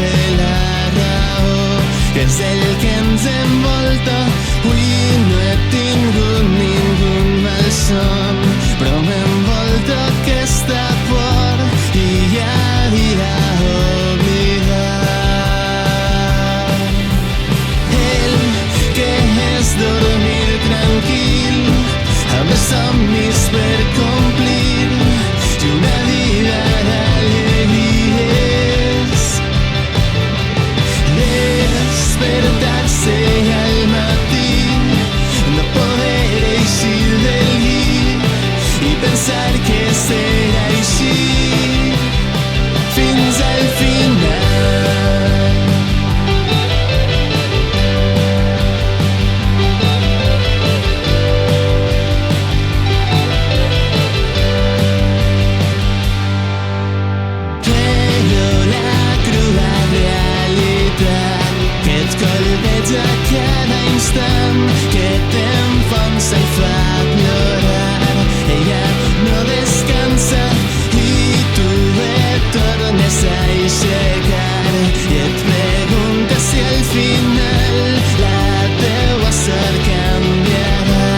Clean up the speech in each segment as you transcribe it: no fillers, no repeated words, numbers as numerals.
de la raó, que és el que ens envolta. Avui no he tingut ningú malson, però m'envolta aquesta por i ja dirà oblidar. El que és dormir tranquil, amb els somnis per complir i una vida d'alegries. Despertar-se al matí, no poder eixir del llit i pensar que serà així fins al final. Però la crua realitat que et colpeja cada instant, que t'enfonsa i fa plorar, ella no descansa i tu et tornes a aixecar i et preguntes si al final la teua sort canviarà.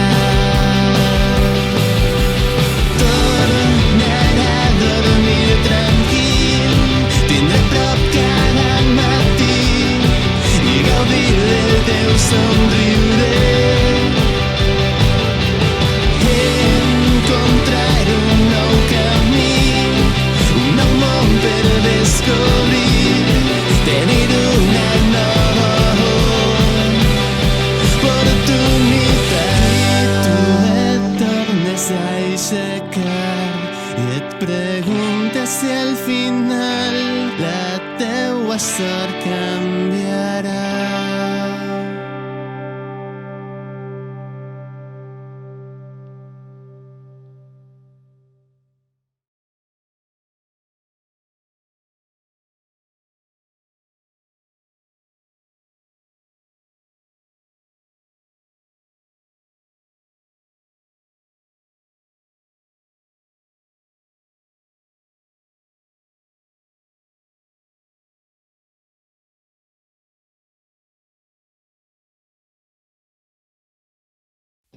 Tornar a dormir tranquil, tindre a prop cada matí i gaudir del teu somriure. Encontrar un nou camí, un nou món per descobrir, tenir una nova oportunitat. Tu et tornes a aixecar i et preguntes si al final la teua sort canviarà. I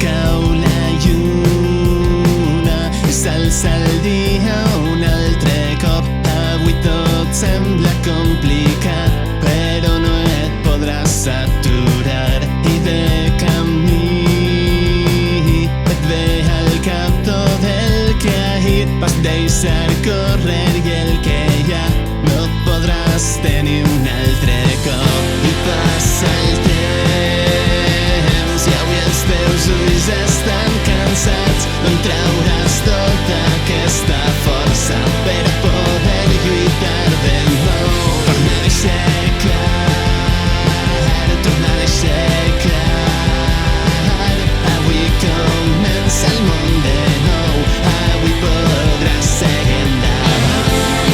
cau la lluna i s'alça el dia un altre cop. Avui tot sembla complicat, però no et podràs aturar i de camí et ve al cap tot el que ahir vas deixar córrer i el que ja no podràs tenir un altre cop. I passa el temps i avui els teus ulls estan cansats, no en trauràs tota aquesta força per poder lluitar de nou. Tornar a deixar clar, tornar a deixar clar, avui comença el món de nou, avui podràs seguir endavant.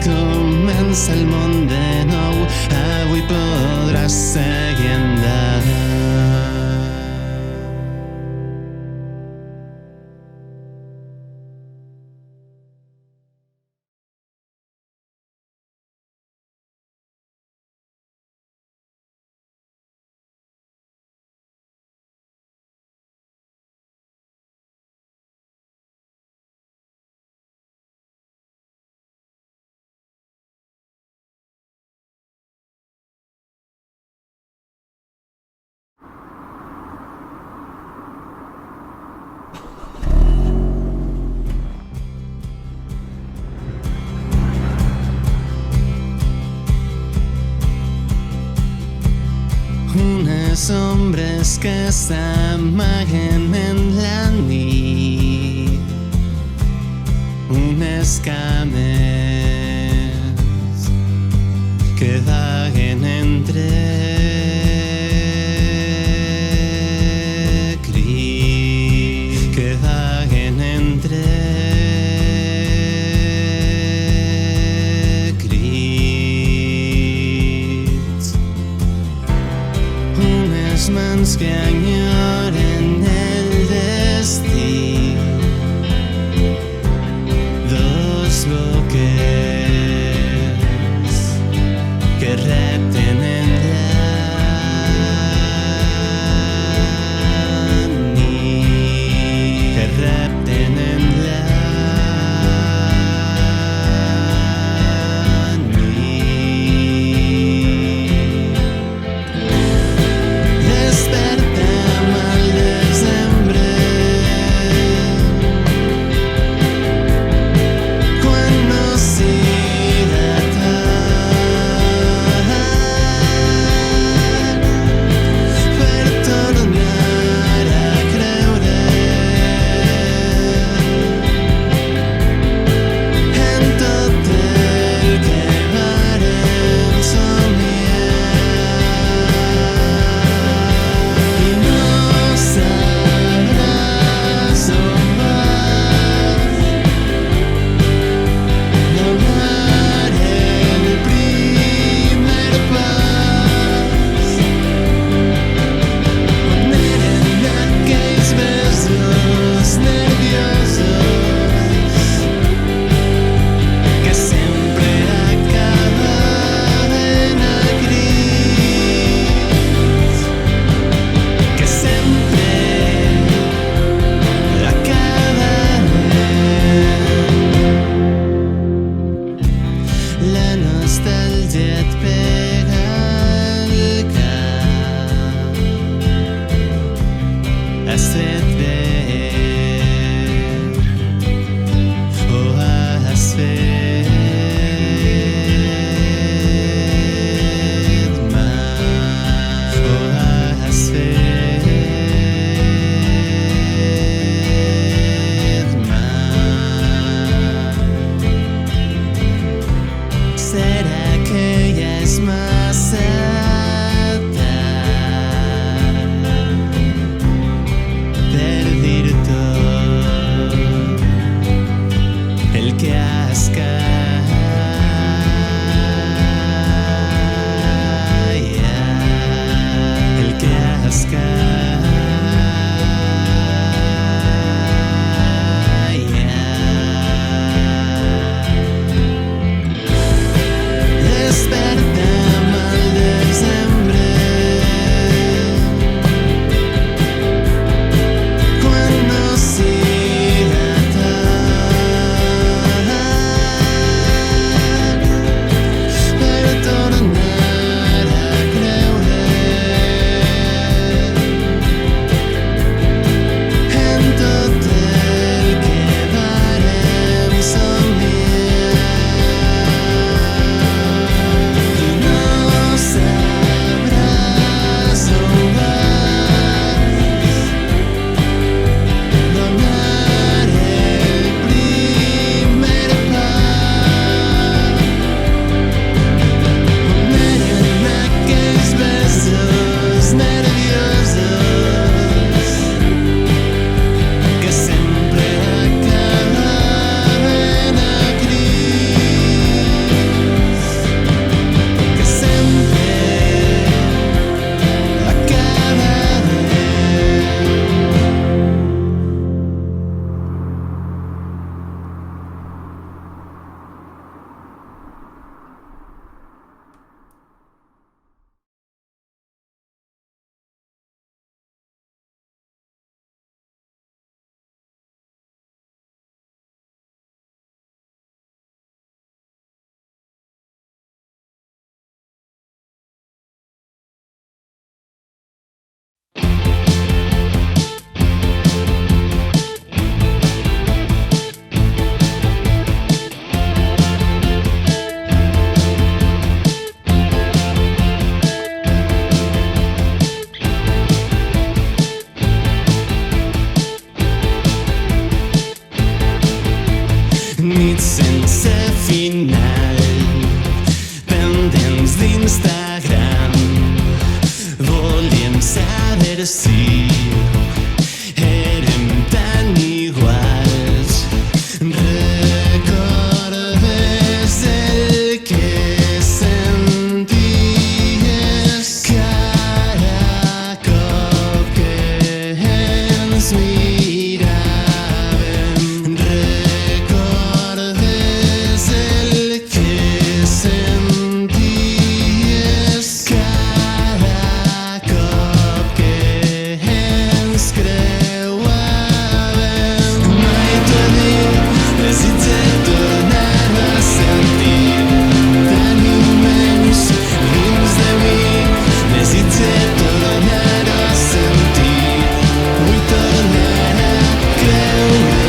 comença el món de nou. Avui podràs seguir endavant. Unes ombres que s'amaguen en la nit, unes cames que vaguen entre crits, que vaguen entre mans que enyoren el destí, dos boques que repten en la nit, que repten en la nit. Despertar desitge tornar-ho a sentir tan immens dins de mi. Desitge tornar-ho a sentir, vull tornar a creure.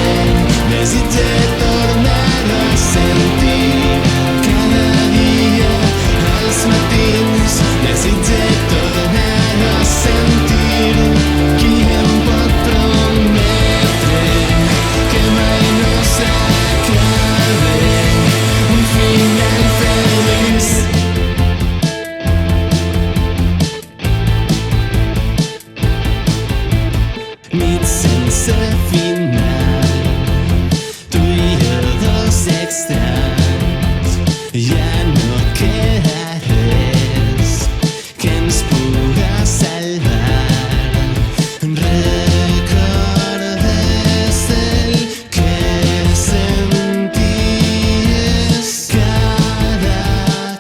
Desitge tornar-ho a sentir cada dia als matins. Desitge tornar-ho a sentir. Qui em pot prometre que mai no s'acabe un final feliç? Nit sense final, tu i jo dos extranys, ja no queda res que ens puga salvar. Recordes el que senties cada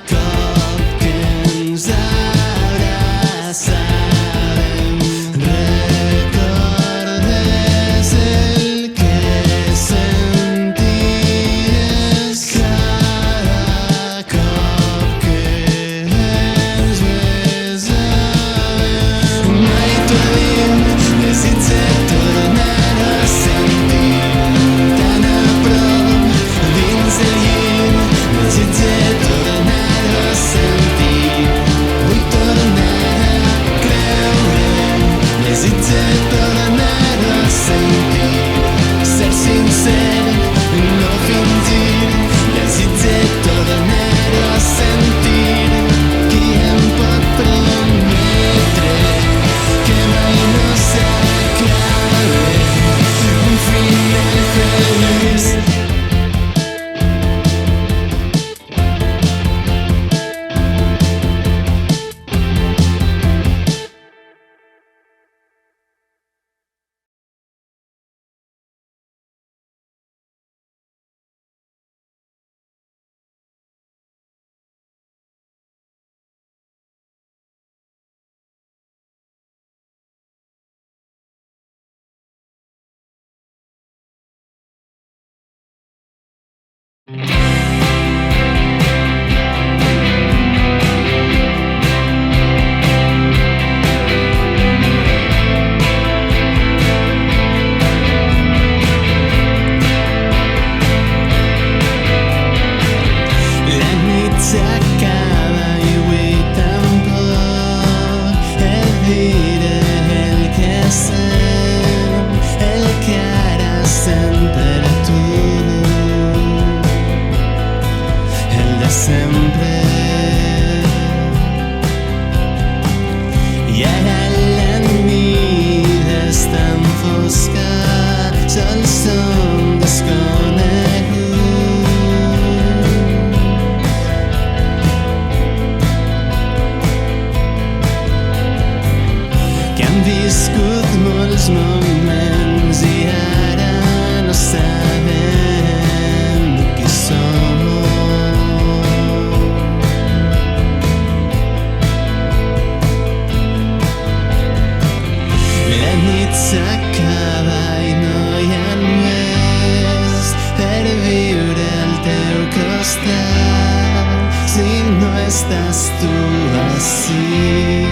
cop que ens abraçàvem. Recordes el que senties cada cop que ens besàvem. Mai t'ho dic, desitge tornar-ho a sentir tan a prop dins el llit. Desitge tornar-ho a sentir, vull tornar a creure. Desitge tornar-ho a sentir, ser sincer, no fingir. Desitge tornar-ho a sentir. Qui em pot prometre que mai no s'acabe un final feliç? La nit s'acaba i avui tampoc he dit el que sent, el que ara sent per tu, el de sempre. I ara la nit és tan fosca, sols som desconeguts. Que han viscut molts moments i ara no sabem qui som. La nit s'acaba i no hi ha més per viure al teu costat si no estàs tu ací.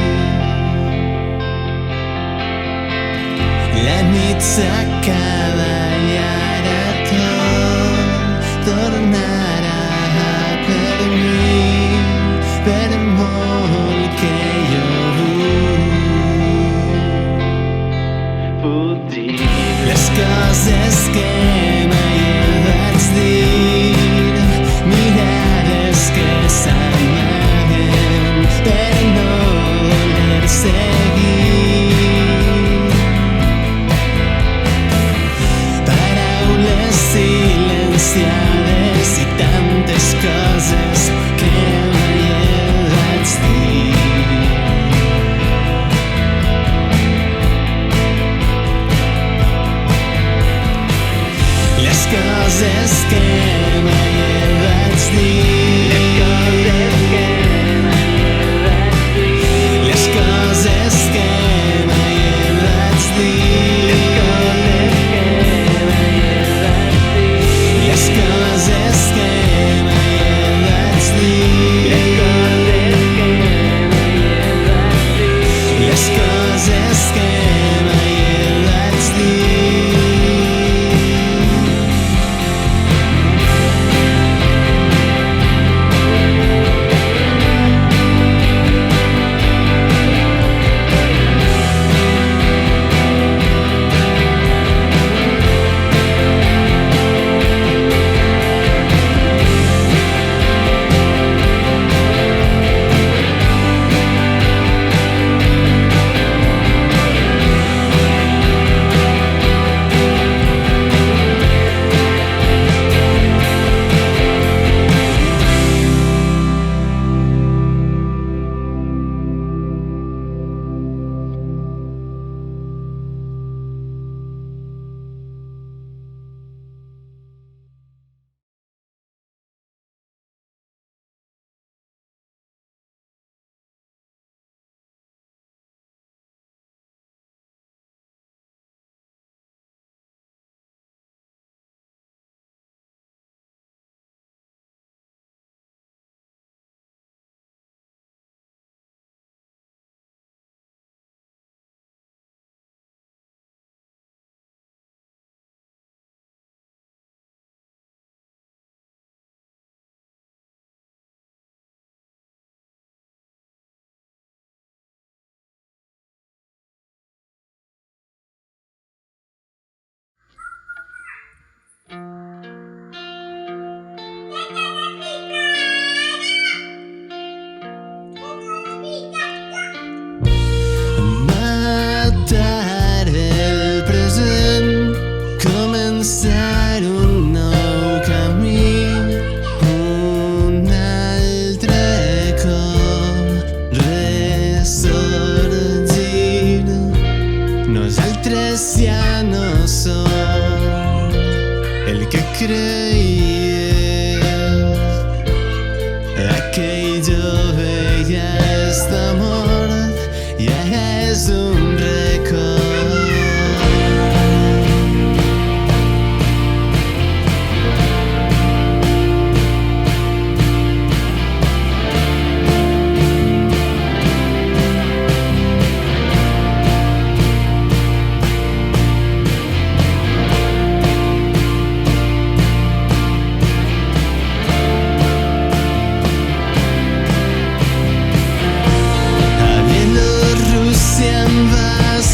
La nit s'acaba i ara tot tornarà per mi, per molt que jo vull dir. Les coses que mai vaig dir, mirades que s'amaguen per no voler seguir. Paraules silenciades i tantes coses que mai vaig dir. Les coses que mai vaig dir. Les coses que mai vaig dir. Les inventar un nou camí, un altre cop ressorgir. Nosaltres ja no som el que creies. Aquell jove ja està mort i ara és un record.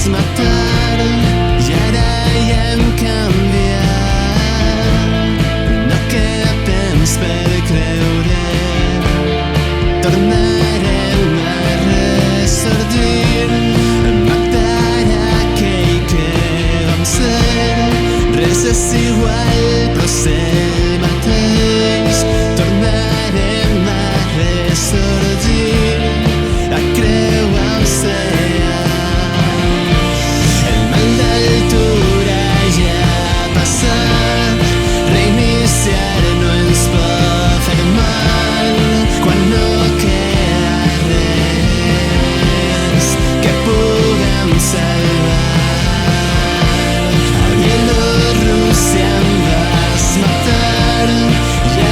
Matar i ara ja hem canviat. No queda temps per creure, tornarem a ressorgir, matar aquell que vam ser. Res és igual però ser el mateix. Tornarem a ressorgir, a creuar l'oceà. Reiniciar no ens pot fer mal quan no queda res que puguem salvar. A Bielorússia em vas matar i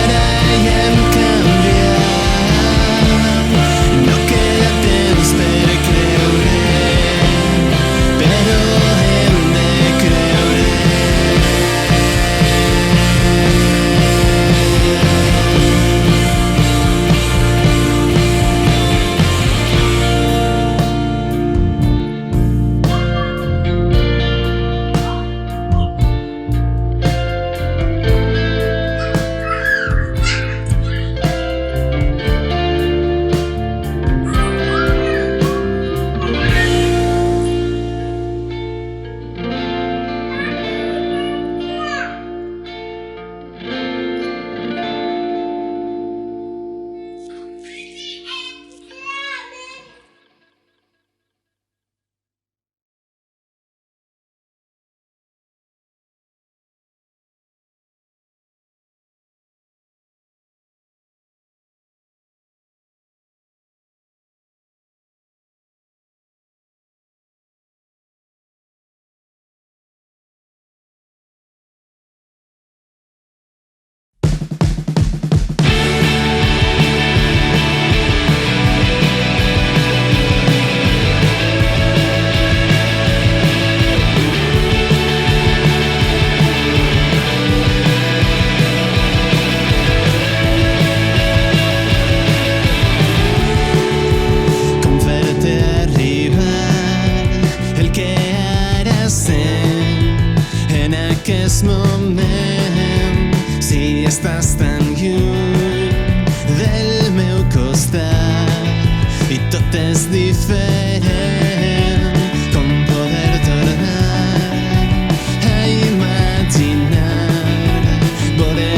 ara ja hem canviat. No queda temps per creure, però hem de creure. Aquest moment, si estàs tan lluny del meu costat i tot és diferent, com poder tornar a imaginar veure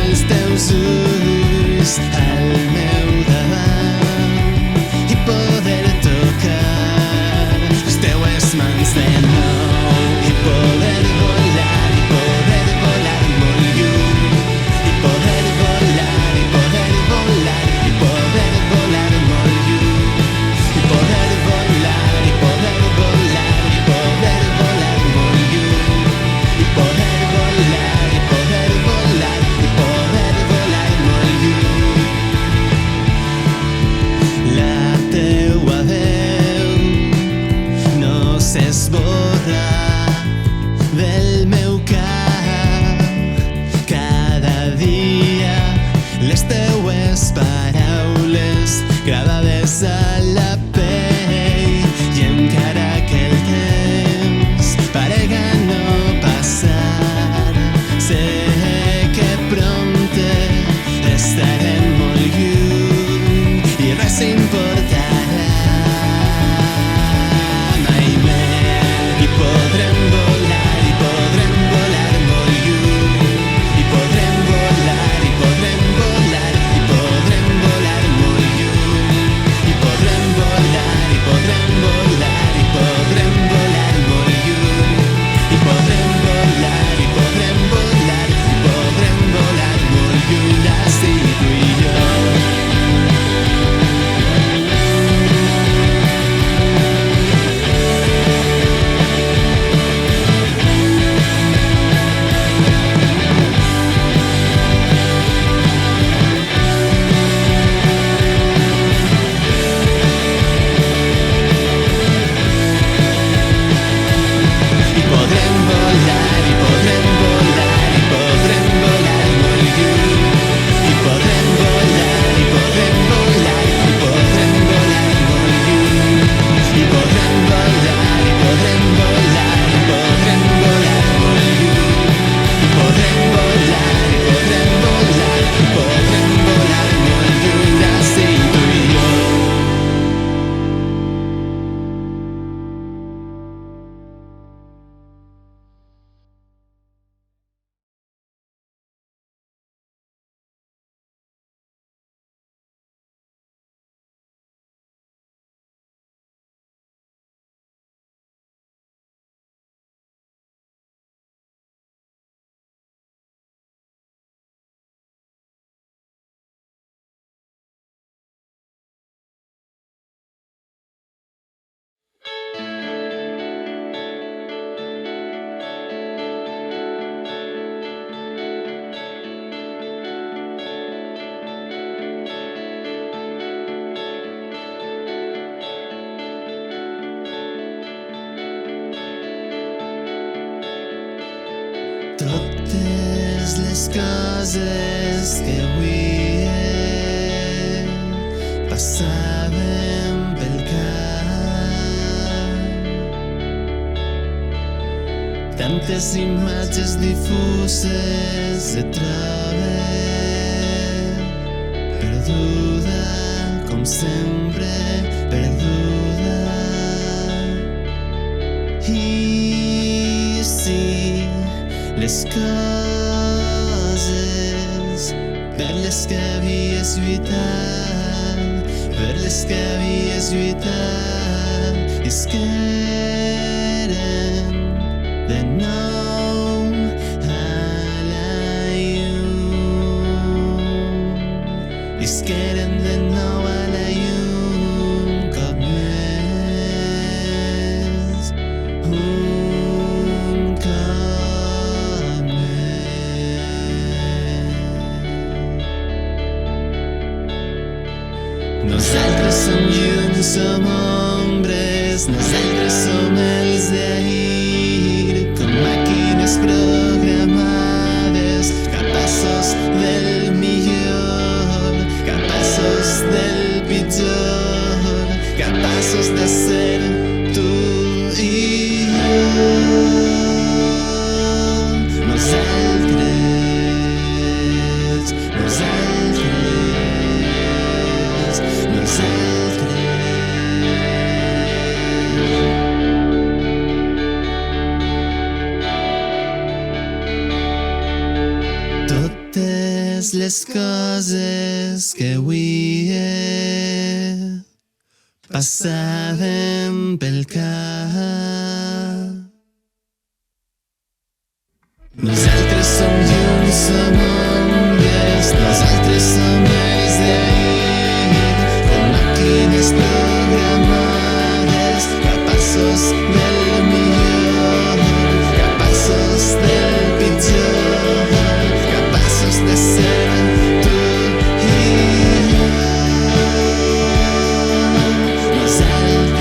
els teus ulls al meu davant i poder tocar les teues mans de nou i poder volar. coses que avui passaven pel cap. Tantes imatges difuses et troben perduda, com sempre, perduda. I sí, les coses per les que havies lluitat, per les que havies lluitat, isqueren de nou a la llum. Isqueren de nou a la llum, cop més, un cop més. Nosaltres som llums, som ombres, nosaltres som els d'ahir, com màquines programades, capaços del millor, capaços del pitjor, capaços de ser tu i jo. Nosaltres, nosaltres, nosaltres. Totes les coses que avui passaven pel cap. Nosaltres som llums, som ombres, nosaltres som els d'ahir, com màquines programades, capaços del millor, capaços del pitjor, capaços de ser tu i jo. Nosaltres.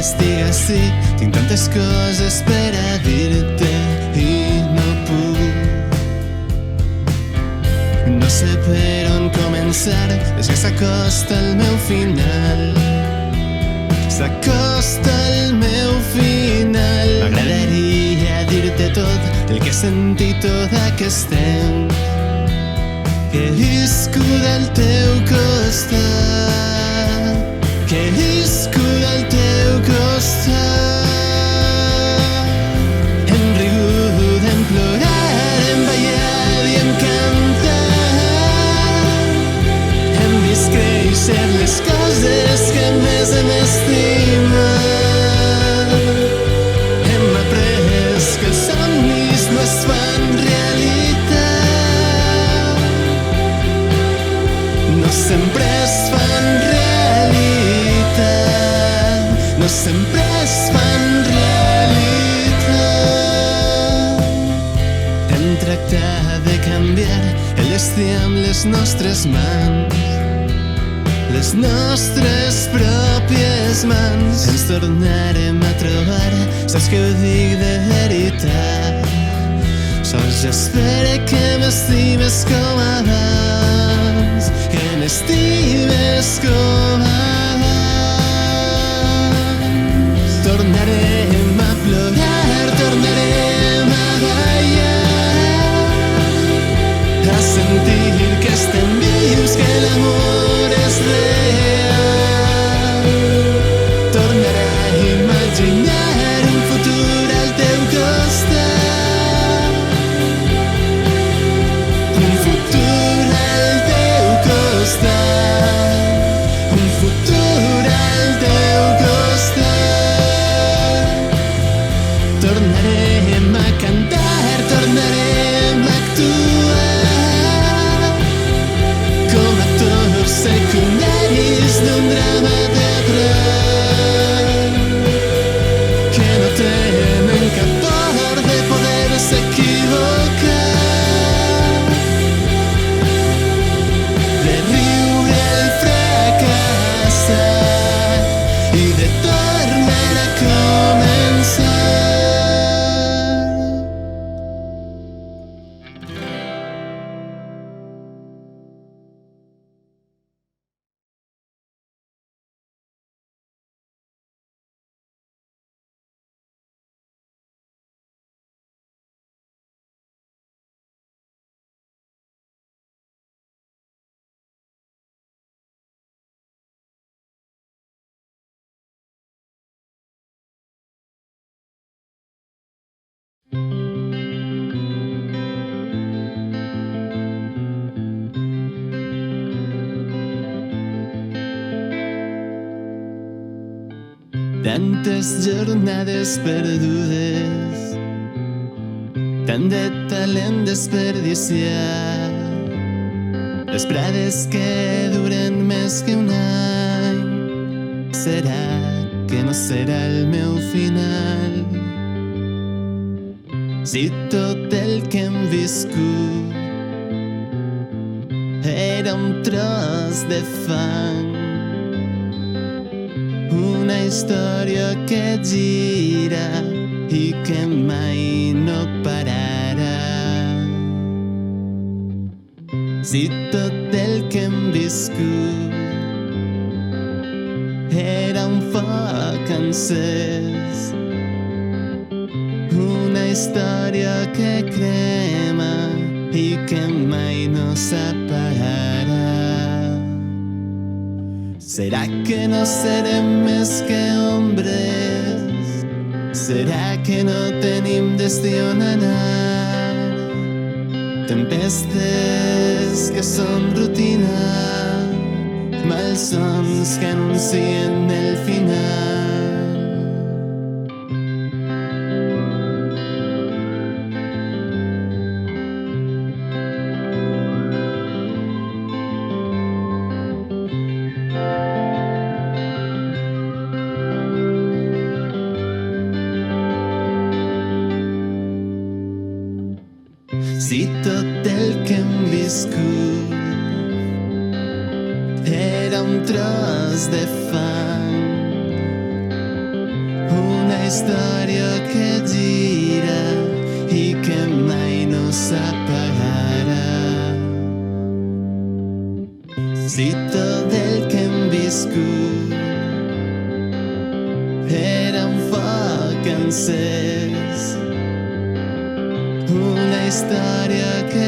Estic ací, tinc tantes coses per a dir-te i no puc. No sé per on començar, és que s'acosta el meu final. S'acosta el meu final. M'agradaria dir-te tot el que he sentit tot aquest temps, que he viscut al teu costat, que he viscut al teu costat. Hem rigut, hem plorat, hem ballat i hem cantat. Hem vist créixer les coses que més hem estimat. Hem après que els somnis no es fan realitat. voluntat de canviar el destí amb les nostres mans, les nostres pròpies mans. Ens tornarem a trobar, saps que ho dic de veritat. Sols espera que m'estimes com abans, que m'estimes com abans. Tornarem a plorar, tornarem a ballar, a sentir que estem vius, que l'amor és real. Tornarà a imaginar un futur al teu costat, un futur al teu costat, un futur al teu costat. Tornarem a cantar, tornarem a actuar com actors secundaris d'un drama teatral que no tenen cap por de poder-se equivocar, de riure el fracassat i de tornar a començar. Tantes jornades perdudes, tant de talent desperdiciat, vesprades que duren més que un any. Serà que no serà el meu final? Si tot el que hem viscut era un tros de fang, una història que gira i que mai no pararà. Si tot el que hem viscut era un foc encès, una història que crema i que mai no s'apagarà. Serà que no serem més que ombres? Serà que no tenim destí on anar? Tempestes que són rutina, malsons que anuncien el final. Si tot el que hem viscut era un tros de fang, una història que gira i que mai no s'apagarà. Si tot el que hem viscut era un foc encès, una història que